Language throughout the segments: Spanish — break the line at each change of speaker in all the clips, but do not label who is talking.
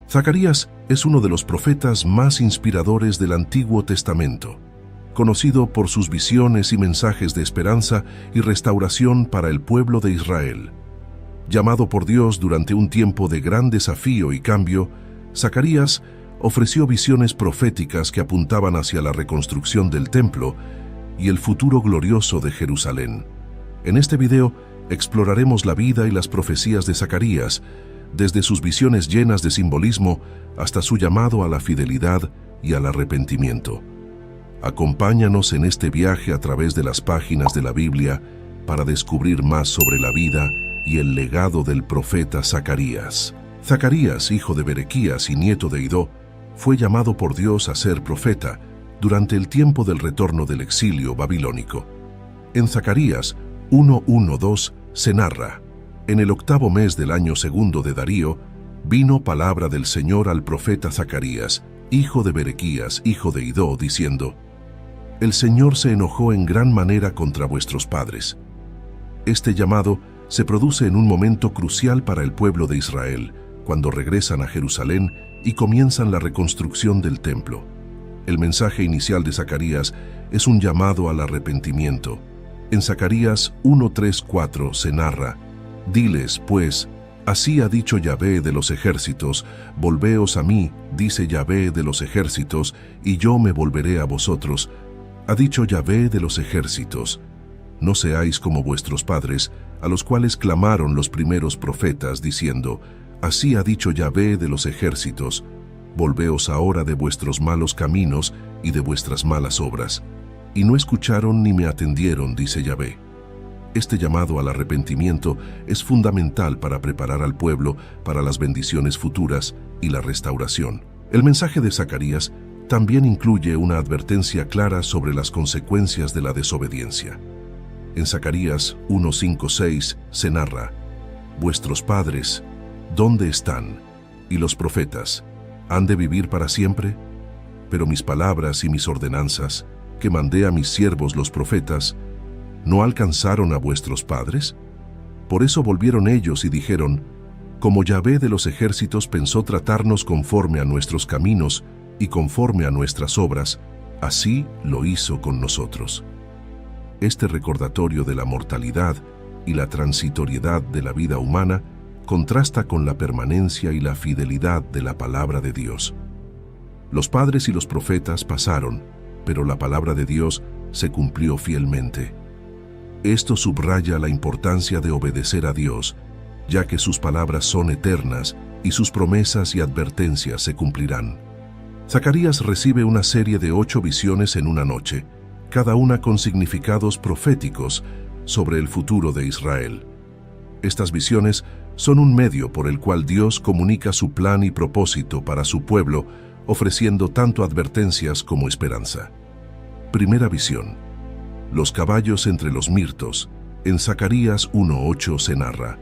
Zacarías es uno de los profetas más inspiradores del Antiguo Testamento, conocido por sus visiones y mensajes de esperanza y restauración para el pueblo de Israel. Llamado por Dios durante un tiempo de gran desafío y cambio, Zacarías ofreció visiones proféticas que apuntaban hacia la reconstrucción del templo y el futuro glorioso de Jerusalén. En este video exploraremos la vida y las profecías de Zacarías, desde sus visiones llenas de simbolismo hasta su llamado a la fidelidad y al arrepentimiento. Acompáñanos en este viaje a través de las páginas de la Biblia para descubrir más sobre la vida y el legado del profeta Zacarías. Zacarías, hijo de Berequías y nieto de Idó, fue llamado por Dios a ser profeta durante el tiempo del retorno del exilio babilónico. En Zacarías 1:1-2 se narra: en el 8º mes del año segundo de Darío, vino palabra del Señor al profeta Zacarías, hijo de Berequías, hijo de Idó, diciendo: El Señor se enojó en gran manera contra vuestros padres. Este llamado se produce en un momento crucial para el pueblo de Israel, cuando regresan a Jerusalén y comienzan la reconstrucción del templo. El mensaje inicial de Zacarías es un llamado al arrepentimiento. En Zacarías 1:3-4 se narra: Diles, pues, así ha dicho Yahvé de los ejércitos, volveos a mí, dice Yahvé de los ejércitos, y yo me volveré a vosotros. Ha dicho Yahvé de los ejércitos: no seáis como vuestros padres, a los cuales clamaron los primeros profetas, diciendo: así ha dicho Yahvé de los ejércitos, volveos ahora de vuestros malos caminos y de vuestras malas obras. Y no escucharon ni me atendieron, dice Yahvé. Este llamado al arrepentimiento es fundamental para preparar al pueblo para las bendiciones futuras y la restauración. El mensaje de Zacarías también incluye una advertencia clara sobre las consecuencias de la desobediencia. En Zacarías 1:5-6 se narra: vuestros padres, ¿dónde están? Y los profetas, ¿han de vivir para siempre? Pero mis palabras y mis ordenanzas, que mandé a mis siervos los profetas, ¿no alcanzaron a vuestros padres? Por eso volvieron ellos y dijeron: como Yahvé de los ejércitos pensó tratarnos conforme a nuestros caminos y conforme a nuestras obras, así lo hizo con nosotros. Este recordatorio de la mortalidad y la transitoriedad de la vida humana contrasta con la permanencia y la fidelidad de la palabra de Dios. Los padres y los profetas pasaron, pero la palabra de Dios se cumplió fielmente. Esto subraya la importancia de obedecer a Dios, ya que sus palabras son eternas y sus promesas y advertencias se cumplirán. Zacarías recibe una serie de 8 visiones en una noche, cada una con significados proféticos sobre el futuro de Israel. Estas visiones son un medio por el cual Dios comunica su plan y propósito para su pueblo, ofreciendo tanto advertencias como esperanza. Primera visión: los caballos entre los mirtos. En Zacarías 1:8 se narra: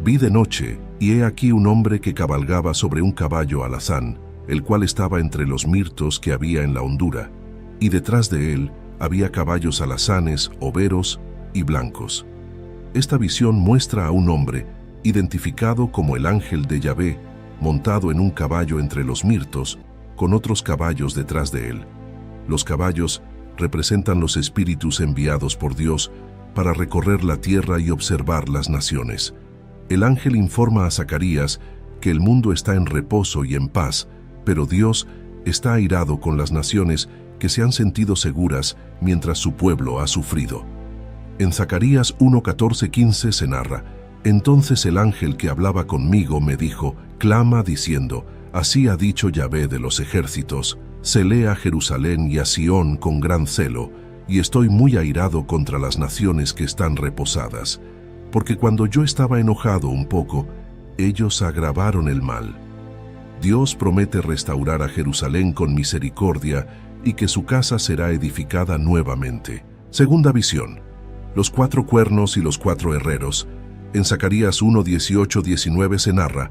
vi de noche, y he aquí un hombre que cabalgaba sobre un caballo alazán, el cual estaba entre los mirtos que había en la hondura, y detrás de él había caballos alazanes, overos y blancos. Esta visión muestra a un hombre, identificado como el ángel de Yahvé, montado en un caballo entre los mirtos, con otros caballos detrás de él. Los caballos representan los espíritus enviados por Dios para recorrer la tierra y observar las naciones. El ángel informa a Zacarías que el mundo está en reposo y en paz, pero Dios está airado con las naciones que se han sentido seguras mientras su pueblo ha sufrido. En Zacarías 1:14-15 se narra: entonces el ángel que hablaba conmigo me dijo: clama diciendo, así ha dicho Yahvé de los ejércitos, celé a Jerusalén y a Sión con gran celo, y estoy muy airado contra las naciones que están reposadas, porque cuando yo estaba enojado un poco, ellos agravaron el mal. Dios promete restaurar a Jerusalén con misericordia y que su casa será edificada nuevamente. Segunda visión: los 4 cuernos y los 4 herreros. En Zacarías 1:18-19 se narra: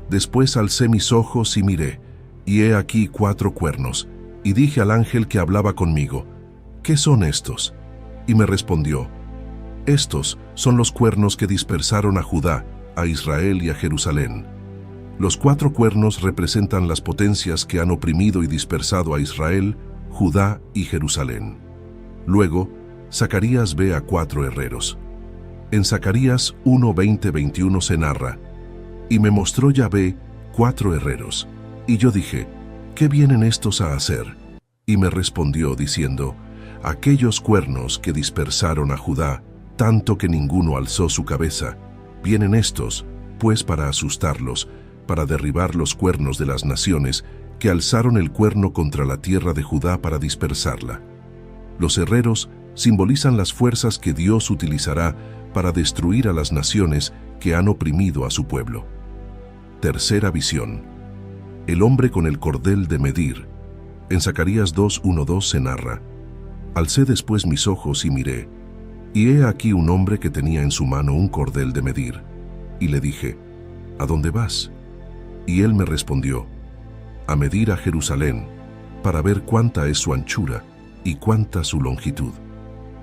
después alcé mis ojos y miré, y he aquí 4 cuernos, y dije al ángel que hablaba conmigo: ¿qué son estos? Y me respondió: estos son los cuernos que dispersaron a Judá, a Israel y a Jerusalén. Los 4 cuernos representan las potencias que han oprimido y dispersado a Israel, Judá y Jerusalén. Luego, Zacarías ve a 4 herreros. En Zacarías 1:20-21 se narra: «Y me mostró Yahvé 4 herreros, y yo dije, ¿qué vienen estos a hacer?» Y me respondió diciendo, aquellos cuernos que dispersaron a Judá, tanto que ninguno alzó su cabeza, vienen estos, pues para asustarlos, para derribar los cuernos de las naciones que alzaron el cuerno contra la tierra de Judá para dispersarla. Los herreros simbolizan las fuerzas que Dios utilizará para destruir a las naciones que han oprimido a su pueblo. Tercera visión. El hombre con el cordel de medir. En Zacarías 2:1-2 se narra: «Alcé después mis ojos y miré, y he aquí un hombre que tenía en su mano un cordel de medir. Y le dije, ¿a dónde vas? Y él me respondió, a medir a Jerusalén, para ver cuánta es su anchura y cuánta su longitud».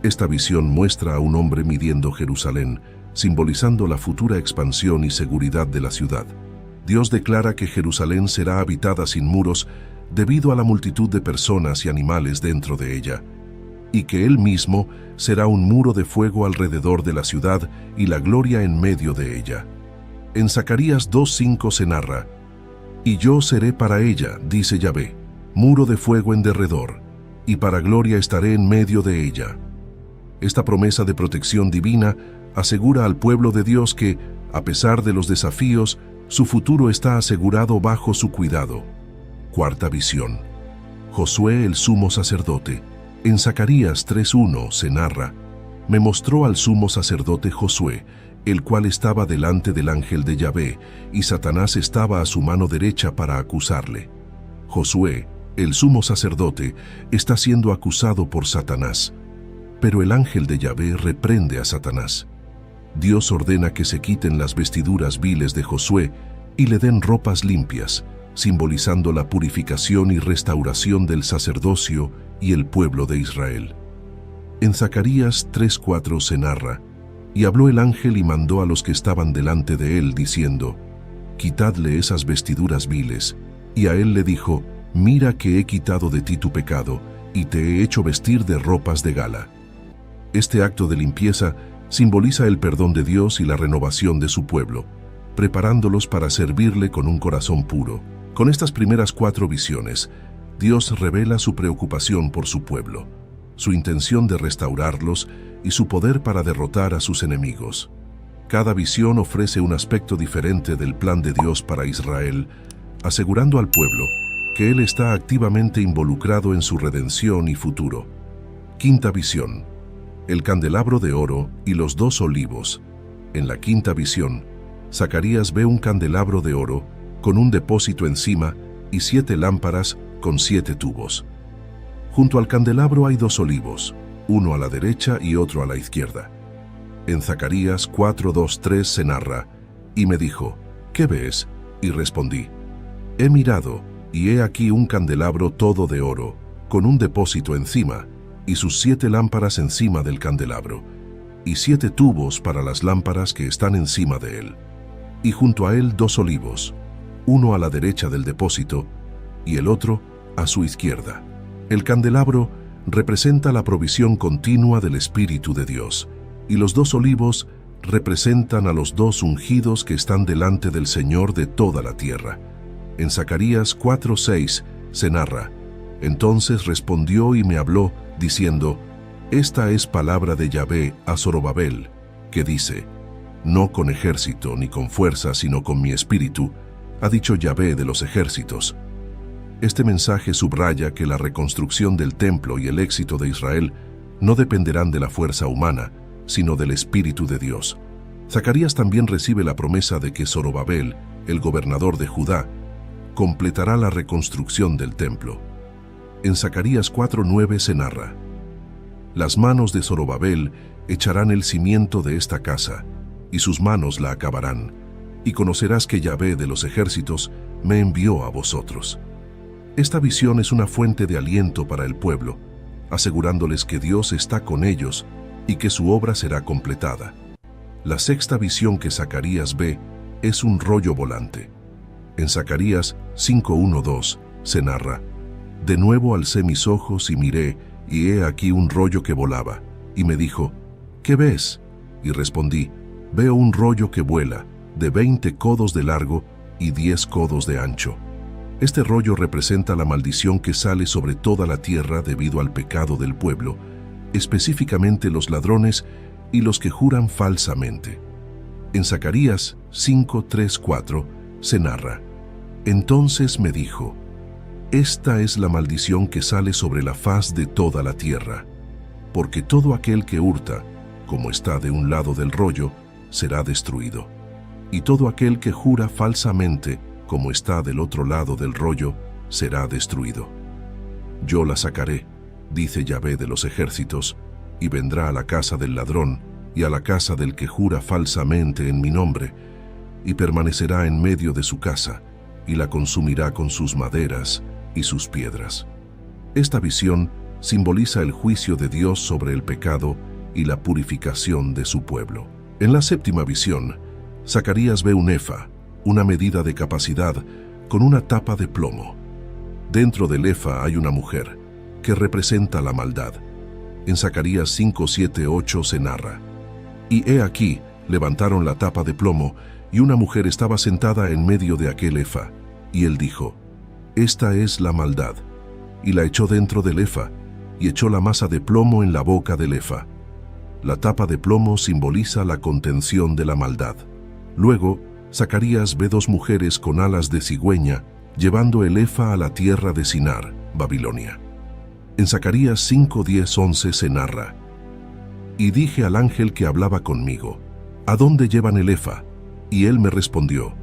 Esta visión muestra a un hombre midiendo Jerusalén, simbolizando la futura expansión y seguridad de la ciudad. Dios declara que Jerusalén será habitada sin muros debido a la multitud de personas y animales dentro de ella, y que Él mismo será un muro de fuego alrededor de la ciudad y la gloria en medio de ella. En Zacarías 2:5 se narra: «Y yo seré para ella, dice Yahvé, muro de fuego en derredor, y para gloria estaré en medio de ella». Esta promesa de protección divina asegura al pueblo de Dios que, a pesar de los desafíos, su futuro está asegurado bajo su cuidado. Cuarta visión. Josué el sumo sacerdote. En Zacarías 3:1 se narra: «Me mostró al sumo sacerdote Josué, el cual estaba delante del ángel de Yahvé, y Satanás estaba a su mano derecha para acusarle». Josué, el sumo sacerdote, está siendo acusado por Satanás, pero el ángel de Yahvé reprende a Satanás. Dios ordena que se quiten las vestiduras viles de Josué y le den ropas limpias, simbolizando la purificación y restauración del sacerdocio y el pueblo de Israel. En Zacarías 3:4 se narra: «Y habló el ángel y mandó a los que estaban delante de él, diciendo, quitadle esas vestiduras viles. Y a él le dijo, mira que he quitado de ti tu pecado, y te he hecho vestir de ropas de gala». Este acto de limpieza simboliza el perdón de Dios y la renovación de su pueblo, preparándolos para servirle con un corazón puro. Con estas primeras 4 visiones, Dios revela su preocupación por su pueblo, su intención de restaurarlos y su poder para derrotar a sus enemigos. Cada visión ofrece un aspecto diferente del plan de Dios para Israel, asegurando al pueblo que Él está activamente involucrado en su redención y futuro. Quinta visión. El candelabro de oro y los 2 olivos. En la quinta visión, Zacarías ve un candelabro de oro con un depósito encima y 7 lámparas con 7 tubos. Junto al candelabro hay 2 olivos, uno a la derecha y otro a la izquierda. En Zacarías 4:2-3 se narra: «Y me dijo, ¿qué ves?». Y respondí, «He mirado, y he aquí un candelabro todo de oro, con un depósito encima, y sus 7 lámparas encima del candelabro, y 7 tubos para las lámparas que están encima de él. Y junto a él 2 olivos, uno a la derecha del depósito, y el otro a su izquierda». El candelabro representa la provisión continua del Espíritu de Dios, y los 2 olivos representan a los 2 ungidos que están delante del Señor de toda la tierra. En Zacarías 4:6 se narra: «Entonces respondió y me habló, diciendo, esta es palabra de Yahvé a Zorobabel, que dice, no con ejército ni con fuerza, sino con mi espíritu, ha dicho Yahvé de los ejércitos». Este mensaje subraya que la reconstrucción del templo y el éxito de Israel no dependerán de la fuerza humana, sino del Espíritu de Dios. Zacarías también recibe la promesa de que Zorobabel, el gobernador de Judá, completará la reconstrucción del templo. En Zacarías 4:9 se narra: «Las manos de Zorobabel echarán el cimiento de esta casa, y sus manos la acabarán, y conocerás que Yahvé de los ejércitos me envió a vosotros». Esta visión es una fuente de aliento para el pueblo, asegurándoles que Dios está con ellos y que su obra será completada. La sexta visión que Zacarías ve es un rollo volante. En Zacarías 5:1-2 se narra: de nuevo alcé mis ojos y miré, y he aquí un rollo que volaba. Y me dijo: ¿qué ves? Y respondí: veo un rollo que vuela, de 20 codos de largo y 10 codos de ancho. Este rollo representa la maldición que sale sobre toda la tierra debido al pecado del pueblo, específicamente los ladrones y los que juran falsamente. En Zacarías 5:3-4 se narra: entonces me dijo: esta es la maldición que sale sobre la faz de toda la tierra, porque todo aquel que hurta, como está de un lado del rollo, será destruido, y todo aquel que jura falsamente, como está del otro lado del rollo, será destruido. Yo la sacaré, dice Yahvé de los ejércitos, y vendrá a la casa del ladrón y a la casa del que jura falsamente en mi nombre, y permanecerá en medio de su casa, y la consumirá con sus maderas y sus piedras. Esta visión simboliza el juicio de Dios sobre el pecado y la purificación de su pueblo. En la séptima visión, Zacarías ve un efa, una medida de capacidad, con una tapa de plomo. Dentro del efa hay una mujer, que representa la maldad. En Zacarías 5:7-8 se narra: y he aquí, levantaron la tapa de plomo, y una mujer estaba sentada en medio de aquel efa. Y él dijo: esta es la maldad. Y la echó dentro del efa, y echó la masa de plomo en la boca del efa. La tapa de plomo simboliza la contención de la maldad. Luego, Zacarías ve dos mujeres con alas de cigüeña, llevando el efa a la tierra de Sinar, Babilonia. En Zacarías 5:10-11 se narra: y dije al ángel que hablaba conmigo: ¿a dónde llevan el efa? Y él me respondió: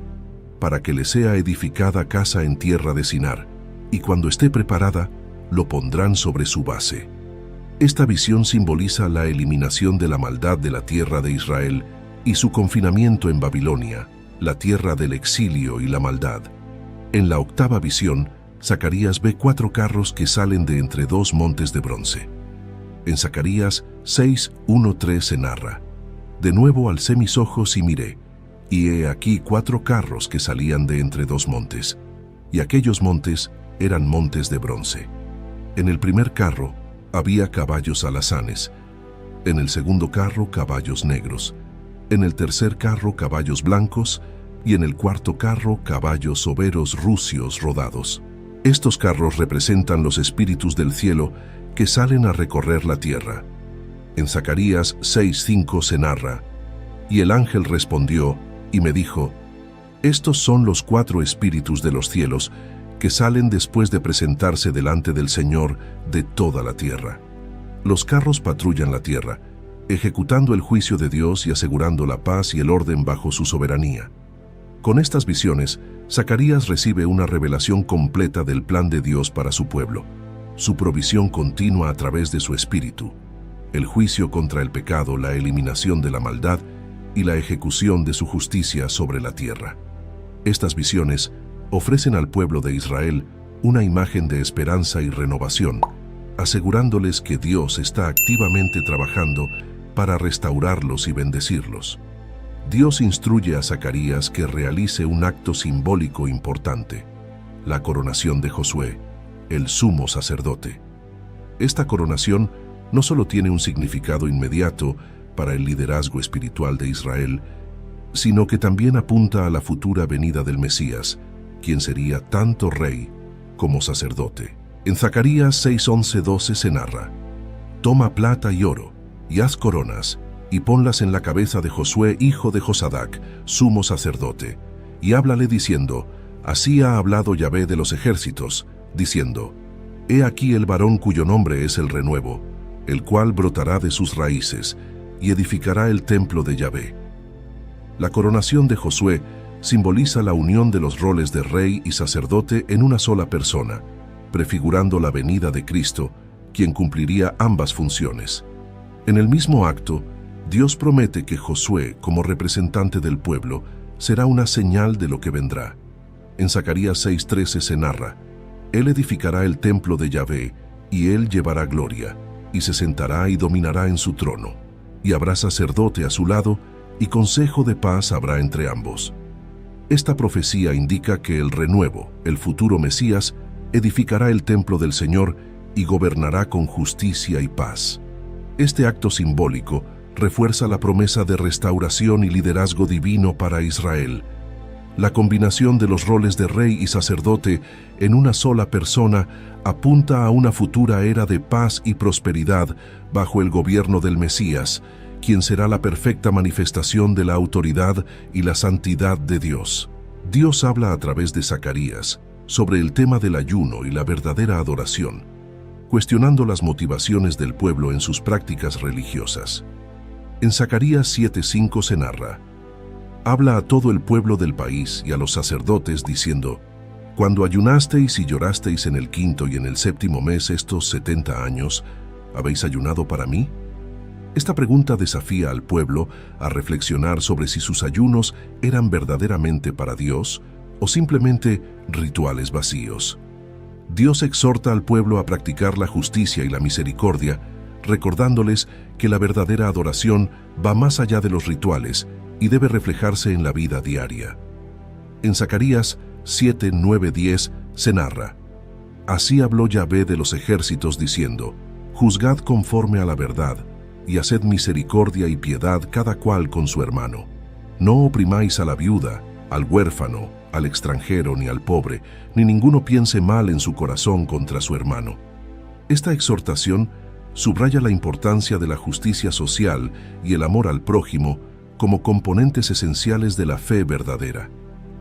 para que le sea edificada casa en tierra de Sinar, y cuando esté preparada, lo pondrán sobre su base. Esta visión simboliza la eliminación de la maldad de la tierra de Israel y su confinamiento en Babilonia, la tierra del exilio y la maldad. En la octava visión, Zacarías ve 4 carros que salen de entre 2 montes de bronce. En Zacarías 6:1-3 se narra: de nuevo alcé mis ojos y miré, y he aquí 4 carros que salían de entre 2 montes, y aquellos montes eran montes de bronce. En el primer carro había caballos alazanes, en el segundo carro caballos negros, en el tercer carro caballos blancos, y en el cuarto carro caballos overos rucios rodados. Estos carros representan los espíritus del cielo que salen a recorrer la tierra. En Zacarías 6:5 se narra: y el ángel respondió y me dijo: estos son los 4 espíritus de los cielos que salen después de presentarse delante del Señor de toda la tierra. Los carros patrullan la tierra, ejecutando el juicio de Dios y asegurando la paz y el orden bajo su soberanía. Con estas visiones, Zacarías recibe una revelación completa del plan de Dios para su pueblo, su provisión continua a través de su espíritu, el juicio contra el pecado, la eliminación de la maldad y la ejecución de su justicia sobre la tierra. Estas visiones ofrecen al pueblo de Israel una imagen de esperanza y renovación, asegurándoles que Dios está activamente trabajando para restaurarlos y bendecirlos. Dios instruye a Zacarías que realice un acto simbólico importante: la coronación de Josué, el sumo sacerdote. Esta coronación no solo tiene un significado inmediato para el liderazgo espiritual de Israel, sino que también apunta a la futura venida del Mesías, quien sería tanto rey como sacerdote. En Zacarías 6:11-12 se narra: toma plata y oro, y haz coronas, y ponlas en la cabeza de Josué, hijo de Josadac, sumo sacerdote, y háblale diciendo: así ha hablado Yahvé de los ejércitos, diciendo: he aquí el varón cuyo nombre es el renuevo, el cual brotará de sus raíces, y edificará el templo de Yahvé. La coronación de Josué simboliza la unión de los roles de rey y sacerdote en una sola persona, prefigurando la venida de Cristo, quien cumpliría ambas funciones. En el mismo acto, Dios promete que Josué, como representante del pueblo, será una señal de lo que vendrá. En Zacarías 6:13 se narra: él edificará el templo de Yahvé, y él llevará gloria, y se sentará y dominará en su trono, y habrá sacerdote a su lado, y consejo de paz habrá entre ambos. Esta profecía indica que el renuevo, el futuro Mesías, edificará el templo del Señor y gobernará con justicia y paz. Este acto simbólico refuerza la promesa de restauración y liderazgo divino para Israel. La combinación de los roles de rey y sacerdote en una sola persona apunta a una futura era de paz y prosperidad bajo el gobierno del Mesías, quien será la perfecta manifestación de la autoridad y la santidad de Dios. Dios habla a través de Zacarías sobre el tema del ayuno y la verdadera adoración, cuestionando las motivaciones del pueblo en sus prácticas religiosas. En Zacarías 7:5 se narra: habla a todo el pueblo del país y a los sacerdotes diciendo: cuando ayunasteis y llorasteis en el 5º y en el 7º mes estos 70 años, ¿habéis ayunado para mí? Esta pregunta desafía al pueblo a reflexionar sobre si sus ayunos eran verdaderamente para Dios o simplemente rituales vacíos. Dios exhorta al pueblo a practicar la justicia y la misericordia, recordándoles que la verdadera adoración va más allá de los rituales y debe reflejarse en la vida diaria. En Zacarías 7, 9, 10 se narra: así habló Yahvé de los ejércitos diciendo: juzgad conforme a la verdad, y haced misericordia y piedad cada cual con su hermano. No oprimáis a la viuda, al huérfano, al extranjero ni al pobre, ni ninguno piense mal en su corazón contra su hermano. Esta exhortación subraya la importancia de la justicia social y el amor al prójimo como componentes esenciales de la fe verdadera.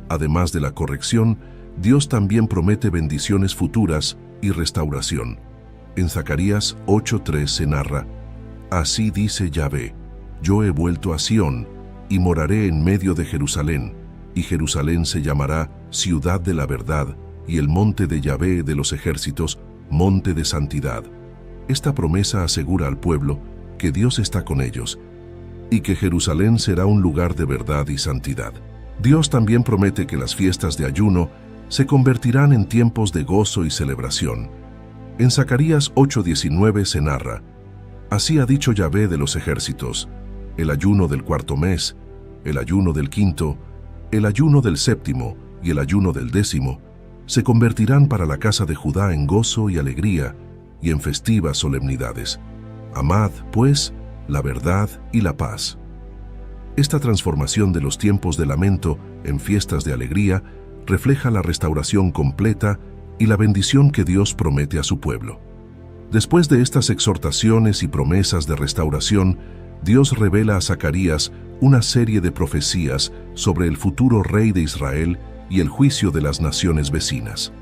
Además de la corrección, Dios también promete bendiciones futuras y restauración. En Zacarías 8:3 se narra: así dice Yahvé, yo he vuelto a Sión y moraré en medio de Jerusalén, y Jerusalén se llamará ciudad de la verdad, y el monte de Yahvé de los ejércitos, monte de santidad. Esta promesa asegura al pueblo que Dios está con ellos y que Jerusalén será un lugar de verdad y santidad. Dios también promete que las fiestas de ayuno se convertirán en tiempos de gozo y celebración. En Zacarías 8:19 se narra: así ha dicho Yahvé de los ejércitos, el ayuno del 4º mes, el ayuno del 5º, el ayuno del 7º y el ayuno del 10º se convertirán para la casa de Judá en gozo y alegría y en festivas solemnidades. Amad, pues, la verdad y la paz. Esta transformación de los tiempos de lamento en fiestas de alegría refleja la restauración completa y la bendición que Dios promete a su pueblo. Después de estas exhortaciones y promesas de restauración, Dios revela a Zacarías una serie de profecías sobre el futuro rey de Israel y el juicio de las naciones vecinas.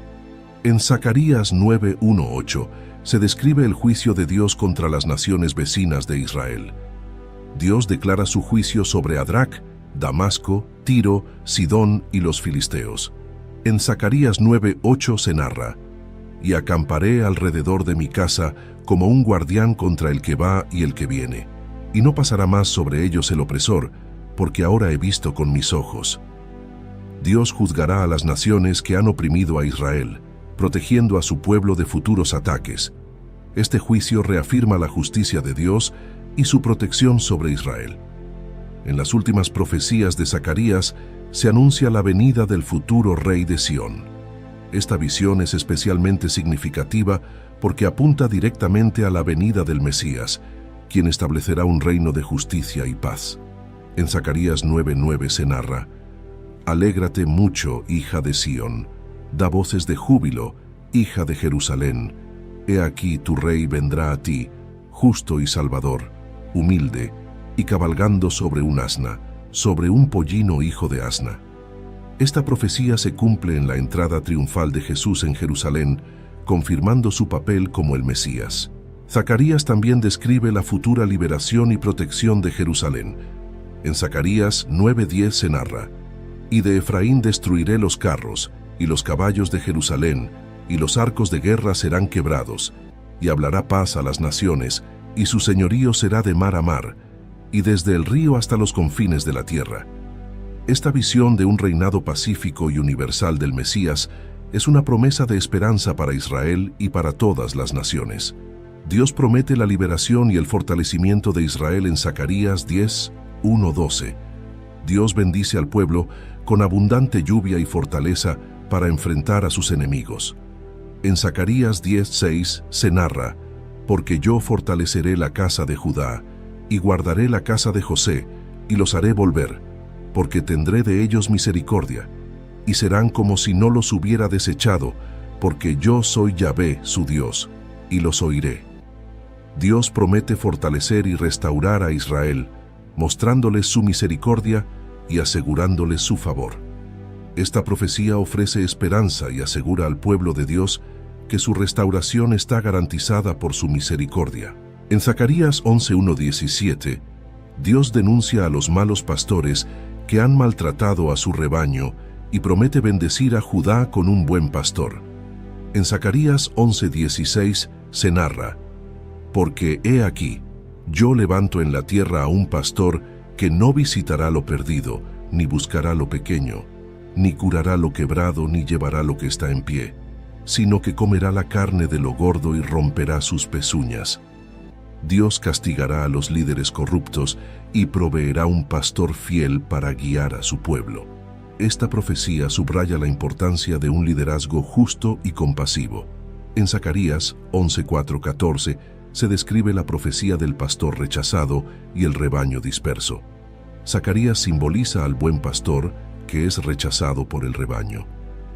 En Zacarías 9:1-8 se describe el juicio de Dios contra las naciones vecinas de Israel. Dios declara su juicio sobre Adrac, Damasco, Tiro, Sidón y los filisteos. En Zacarías 9:8 se narra: y acamparé alrededor de mi casa como un guardián contra el que va y el que viene, y no pasará más sobre ellos el opresor, porque ahora he visto con mis ojos. Dios juzgará a las naciones que han oprimido a Israel, protegiendo a su pueblo de futuros ataques. Este juicio reafirma la justicia de Dios y su protección sobre Israel. En las últimas profecías de Zacarías se anuncia la venida del futuro rey de Sión. Esta visión es especialmente significativa porque apunta directamente a la venida del Mesías, quien establecerá un reino de justicia y paz. En Zacarías 9:9 se narra: alégrate mucho, hija de Sión, da voces de júbilo, hija de Jerusalén. He aquí tu rey vendrá a ti, justo y salvador, humilde, y cabalgando sobre un asna, sobre un pollino hijo de asna. Esta profecía se cumple en la entrada triunfal de Jesús en Jerusalén, confirmando su papel como el Mesías. Zacarías también describe la futura liberación y protección de Jerusalén. En Zacarías 9:10 se narra: y de Efraín destruiré los carros, y los caballos de Jerusalén, y los arcos de guerra serán quebrados, y hablará paz a las naciones, y su señorío será de mar a mar, y desde el río hasta los confines de la tierra. Esta visión de un reinado pacífico y universal del Mesías es una promesa de esperanza para Israel y para todas las naciones. Dios promete la liberación y el fortalecimiento de Israel en Zacarías 10:1-12. Dios bendice al pueblo con abundante lluvia y fortaleza para enfrentar a sus enemigos. En Zacarías 10:6 se narra: porque yo fortaleceré la casa de Judá, y guardaré la casa de José, y los haré volver, porque tendré de ellos misericordia, y serán como si no los hubiera desechado, porque yo soy Yahvé, su Dios, y los oiré. Dios promete fortalecer y restaurar a Israel, mostrándoles su misericordia y asegurándoles su favor. Esta profecía ofrece esperanza y asegura al pueblo de Dios que su restauración está garantizada por su misericordia. En Zacarías 11:1-17, Dios denuncia a los malos pastores que han maltratado a su rebaño y promete bendecir a Judá con un buen pastor. En Zacarías 11:16 se narra: porque he aquí, yo levanto en la tierra a un pastor que no visitará lo perdido, ni buscará lo pequeño, ni curará lo quebrado, ni llevará lo que está en pie, sino que comerá la carne de lo gordo y romperá sus pezuñas. Dios castigará a los líderes corruptos y proveerá un pastor fiel para guiar a su pueblo. Esta profecía subraya la importancia de un liderazgo justo y compasivo. En Zacarías 11:4-14 se describe la profecía del pastor rechazado y el rebaño disperso. Zacarías simboliza al buen pastor que es rechazado por el rebaño.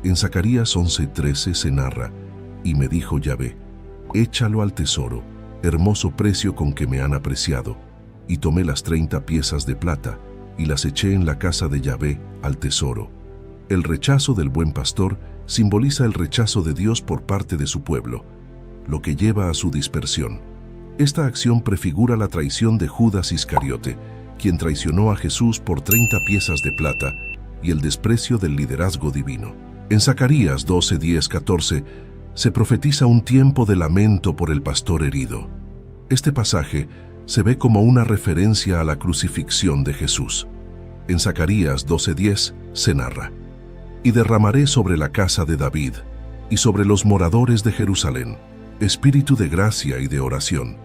En Zacarías 11:13 se narra: y me dijo Yahvé, échalo al tesoro, hermoso precio con que me han apreciado. Y tomé las 30 piezas de plata, y las eché en la casa de Yahvé al tesoro. El rechazo del buen pastor simboliza el rechazo de Dios por parte de su pueblo, lo que lleva a su dispersión. Esta acción prefigura la traición de Judas Iscariote, quien traicionó a Jesús por 30 piezas de plata, y el desprecio del liderazgo divino. En Zacarías 12:10-14 se profetiza un tiempo de lamento por el pastor herido. Este pasaje se ve como una referencia a la crucifixión de Jesús. En Zacarías 12:10 se narra: y derramaré sobre la casa de David y sobre los moradores de Jerusalén espíritu de gracia y de oración,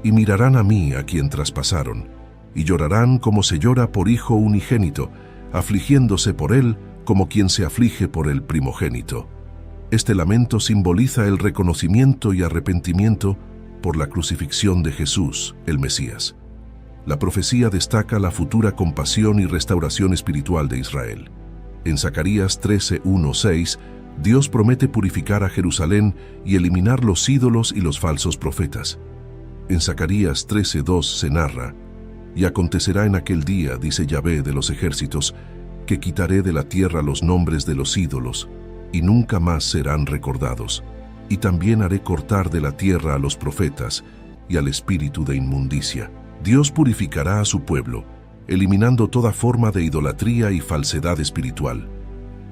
y mirarán a mí a quien traspasaron, y llorarán como se llora por hijo unigénito, afligiéndose por él como quien se aflige por el primogénito. Este lamento simboliza el reconocimiento y arrepentimiento por la crucifixión de Jesús, el Mesías. La profecía destaca la futura compasión y restauración espiritual de Israel. En Zacarías 13:1-6, Dios promete purificar a Jerusalén y eliminar los ídolos y los falsos profetas. En Zacarías 13:2 se narra: y acontecerá en aquel día, dice Yahvé de los ejércitos, que quitaré de la tierra los nombres de los ídolos, y nunca más serán recordados. Y también haré cortar de la tierra a los profetas y al espíritu de inmundicia. Dios purificará a su pueblo, eliminando toda forma de idolatría y falsedad espiritual.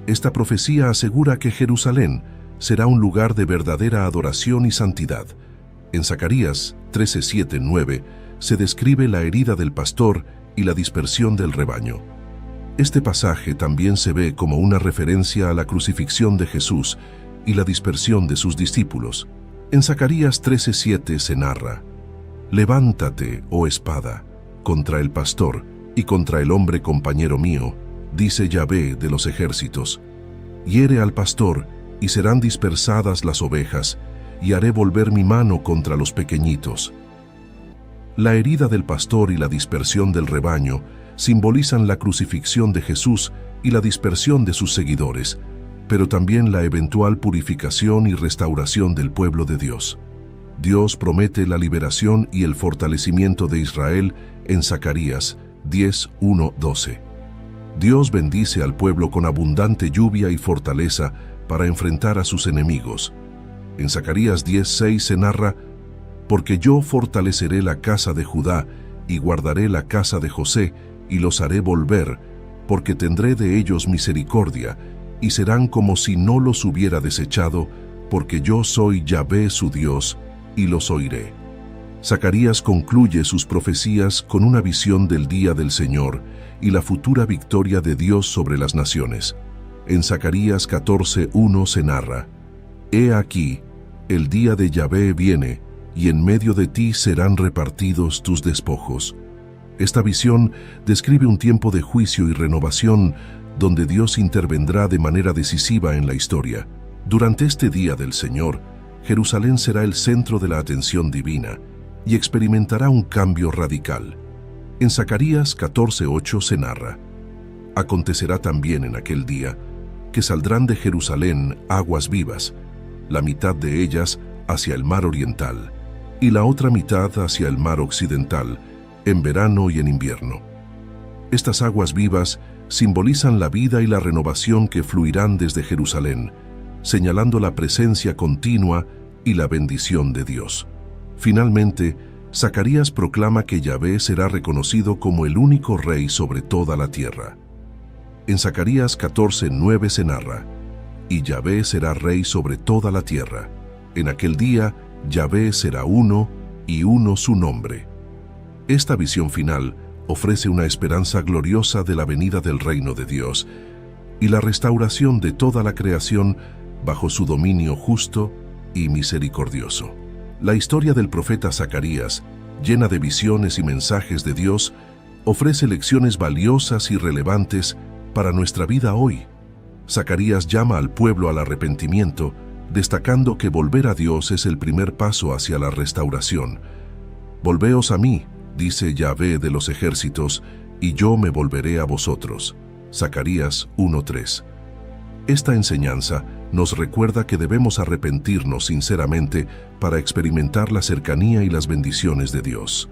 Esta profecía asegura que Jerusalén será un lugar de verdadera adoración y santidad. En Zacarías 13:7-9 se describe la herida del pastor y la dispersión del rebaño. Este pasaje también se ve como una referencia a la crucifixión de Jesús y la dispersión de sus discípulos. En Zacarías 13:7 se narra: levántate, oh espada, contra el pastor y contra el hombre compañero mío, dice Yahvé de los ejércitos. Hiere al pastor, y serán dispersadas las ovejas, y haré volver mi mano contra los pequeñitos. La herida del pastor y la dispersión del rebaño simbolizan la crucifixión de Jesús y la dispersión de sus seguidores, pero también la eventual purificación y restauración del pueblo de Dios. Dios promete la liberación y el fortalecimiento de Israel en Zacarías 10:1-12. Dios bendice al pueblo con abundante lluvia y fortaleza para enfrentar a sus enemigos. En Zacarías 10:6 se narra: porque yo fortaleceré la casa de Judá y guardaré la casa de José y los haré volver, porque tendré de ellos misericordia, y serán como si no los hubiera desechado, porque yo soy Yahvé su Dios, y los oiré. Zacarías concluye sus profecías con una visión del día del Señor y la futura victoria de Dios sobre las naciones. En Zacarías 14:1 se narra: he aquí, el día de Yahvé viene, y en medio de ti serán repartidos tus despojos. Esta visión describe un tiempo de juicio y renovación donde Dios intervendrá de manera decisiva en la historia. Durante este día del Señor, Jerusalén será el centro de la atención divina y experimentará un cambio radical. En Zacarías 14:8 se narra: acontecerá también en aquel día que saldrán de Jerusalén aguas vivas, la mitad de ellas hacia el mar oriental y la otra mitad hacia el mar occidental, en verano y en invierno. Estas aguas vivas simbolizan la vida y la renovación que fluirán desde Jerusalén, señalando la presencia continua y la bendición de Dios. Finalmente, Zacarías proclama que Yahvé será reconocido como el único rey sobre toda la tierra. En Zacarías 14:9 se narra: y Yahvé será rey sobre toda la tierra. En aquel día, Yahvé será uno y uno su nombre. Esta visión final ofrece una esperanza gloriosa de la venida del reino de Dios y la restauración de toda la creación bajo su dominio justo y misericordioso. La historia del profeta Zacarías, llena de visiones y mensajes de Dios, ofrece lecciones valiosas y relevantes para nuestra vida hoy. Zacarías llama al pueblo al arrepentimiento, destacando que volver a Dios es el primer paso hacia la restauración. Volveos a mí, dice Yahvé de los ejércitos, y yo me volveré a vosotros. Zacarías 1:3. Esta enseñanza nos recuerda que debemos arrepentirnos sinceramente para experimentar la cercanía y las bendiciones de Dios.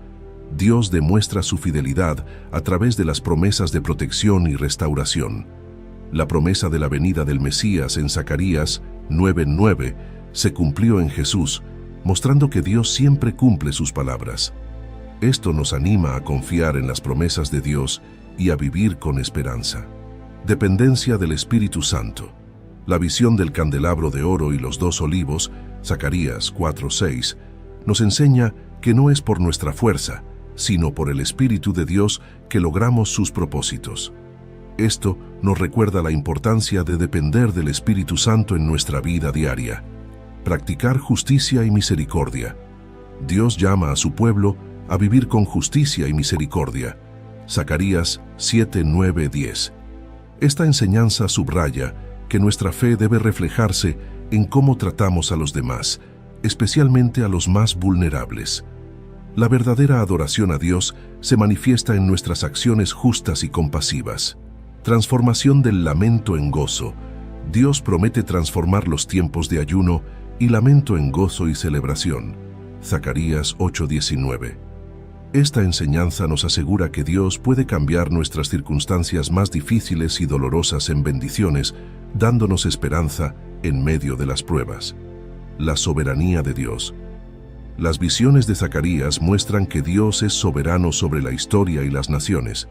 Dios demuestra su fidelidad a través de las promesas de protección y restauración. La promesa de la venida del Mesías en Zacarías 9:9 se cumplió en Jesús, mostrando que Dios siempre cumple sus palabras. Esto nos anima a confiar en las promesas de Dios y a vivir con esperanza. Dependencia del Espíritu Santo. La visión del candelabro de oro y los 2 olivos, Zacarías 4:6, nos enseña que no es por nuestra fuerza, sino por el Espíritu de Dios que logramos sus propósitos. Esto nos recuerda la importancia de depender del Espíritu Santo en nuestra vida diaria. Practicar justicia y misericordia. Dios llama a su pueblo a vivir con justicia y misericordia. Zacarías 7:9-10. Esta enseñanza subraya que nuestra fe debe reflejarse en cómo tratamos a los demás, especialmente a los más vulnerables. La verdadera adoración a Dios se manifiesta en nuestras acciones justas y compasivas. Transformación del lamento en gozo. Dios promete transformar los tiempos de ayuno y lamento en gozo y celebración. Zacarías 8:19. Esta enseñanza nos asegura que Dios puede cambiar nuestras circunstancias más difíciles y dolorosas en bendiciones, dándonos esperanza en medio de las pruebas. La soberanía de Dios. Las visiones de Zacarías muestran que Dios es soberano sobre la historia y las naciones.